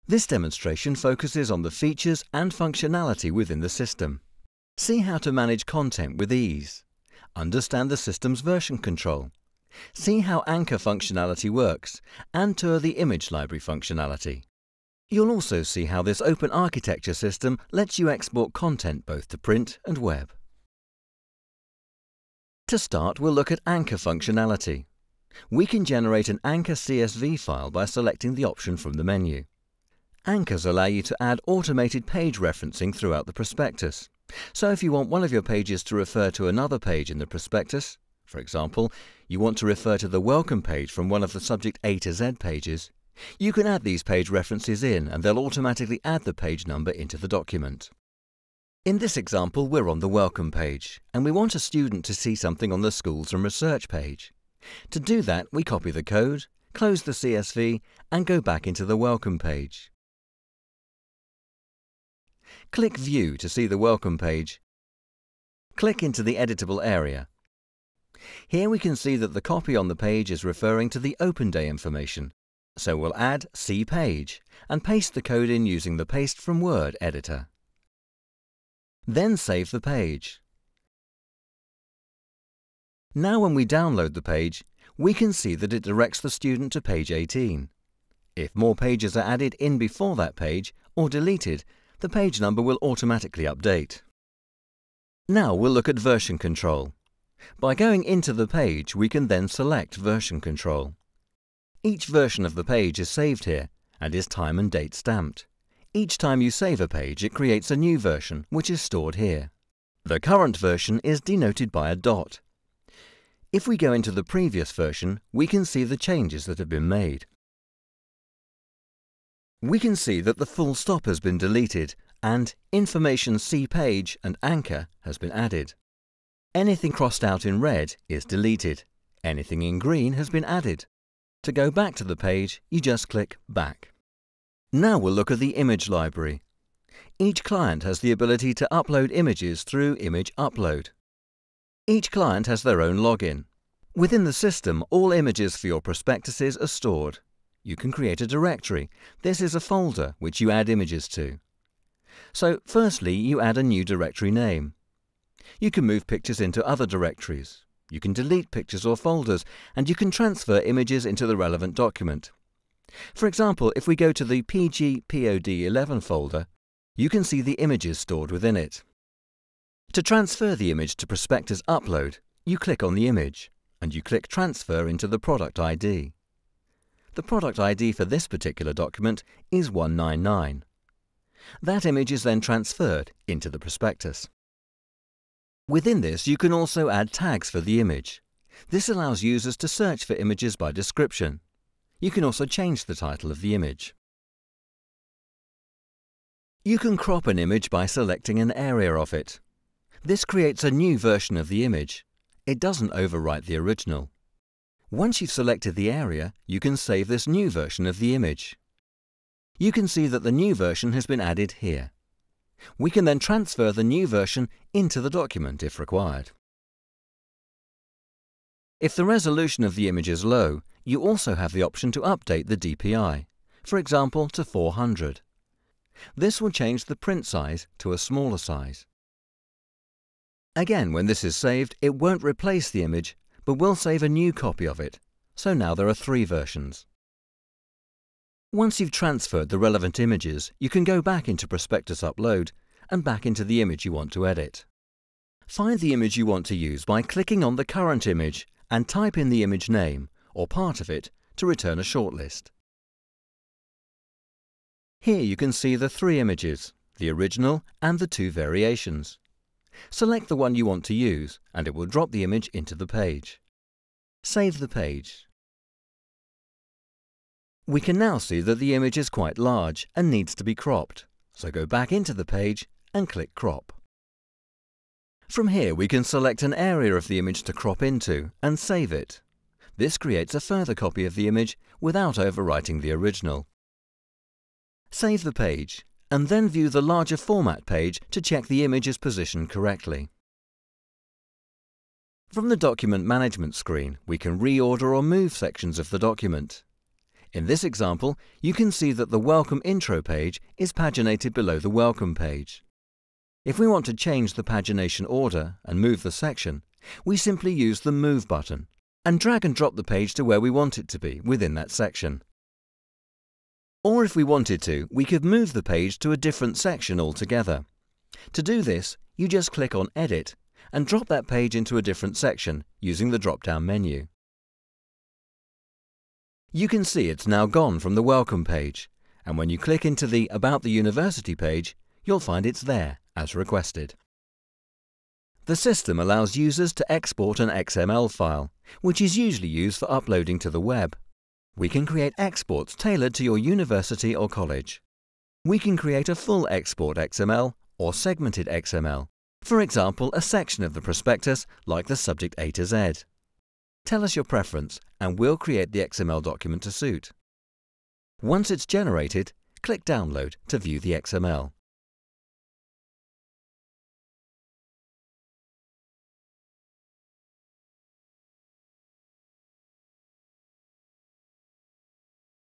This demonstration focuses on the features and functionality within the system. See how to manage content with ease. Understand the system's version control. See how Anchor functionality works and tour the image library functionality. You'll also see how this open architecture system lets you export content both to print and web. To start, we'll look at Anchor functionality. We can generate an Anchor CSV file by selecting the option from the menu. Anchors allow you to add automated page referencing throughout the prospectus. So if you want one of your pages to refer to another page in the prospectus, for example, you want to refer to the welcome page from one of the subject A to Z pages, you can add these page references in and they'll automatically add the page number into the document. In this example, we're on the welcome page and we want a student to see something on the schools and research page. To do that, we copy the code, close the CSV and go back into the welcome page. Click View to see the welcome page. Click into the editable area. Here we can see that the copy on the page is referring to the open day information. So we'll add See Page and paste the code in using the Paste from Word editor. Then save the page. Now when we download the page, we can see that it directs the student to page 18. If more pages are added in before that page or deleted, the page number will automatically update. Now we'll look at version control. By going into the page, we can then select version control. Each version of the page is saved here and is time and date stamped. Each time you save a page, it creates a new version, which is stored here. The current version is denoted by a dot. If we go into the previous version, we can see the changes that have been made. We can see that the full stop has been deleted and Information See Page and Anchor has been added. Anything crossed out in red is deleted. Anything in green has been added. To go back to the page, you just click Back. Now we'll look at the image library. Each client has the ability to upload images through Image Upload. Each client has their own login. Within the system, all images for your prospectuses are stored. You can create a directory. This is a folder which you add images to. So firstly, you add a new directory name. You can move pictures into other directories. You can delete pictures or folders, and you can transfer images into the relevant document. For example, if we go to the PGPOD11 folder, you can see the images stored within it. To transfer the image to Prospectus Upload, you click on the image, and you click Transfer into the product ID. The product ID for this particular document is 199. That image is then transferred into the prospectus. Within this, you can also add tags for the image. This allows users to search for images by description. You can also change the title of the image. You can crop an image by selecting an area of it. This creates a new version of the image. It doesn't overwrite the original. Once you've selected the area, you can save this new version of the image. You can see that the new version has been added here. We can then transfer the new version into the document if required. If the resolution of the image is low, you also have the option to update the DPI, for example to 400. This will change the print size to a smaller size. Again, when this is saved, it won't replace the image, but will save a new copy of it, so now there are 3 versions. Once you've transferred the relevant images, you can go back into Prospectus Upload and back into the image you want to edit. Find the image you want to use by clicking on the current image and type in the image name or part of it to return a shortlist. Here you can see the 3 images, the original and the 2 variations. Select the one you want to use and it will drop the image into the page. Save the page. We can now see that the image is quite large and needs to be cropped, so go back into the page and click Crop. From here we can select an area of the image to crop into and save it. This creates a further copy of the image without overwriting the original. Save the page and then view the larger format page to check the image is positioned correctly. From the Document Management screen, we can reorder or move sections of the document. In this example, you can see that the Welcome Intro page is paginated below the Welcome page. If we want to change the pagination order and move the section, we simply use the Move button and drag and drop the page to where we want it to be within that section. Or if we wanted to, we could move the page to a different section altogether. To do this, you just click on Edit and drop that page into a different section using the drop-down menu. You can see it's now gone from the Welcome page, and when you click into the About the University page, you'll find it's there as requested. The system allows users to export an XML file, which is usually used for uploading to the web. We can create exports tailored to your university or college. We can create a full export XML or segmented XML, for example, a section of the prospectus like the subject A to Z. Tell us your preference and we'll create the XML document to suit. Once it's generated, click Download to view the XML.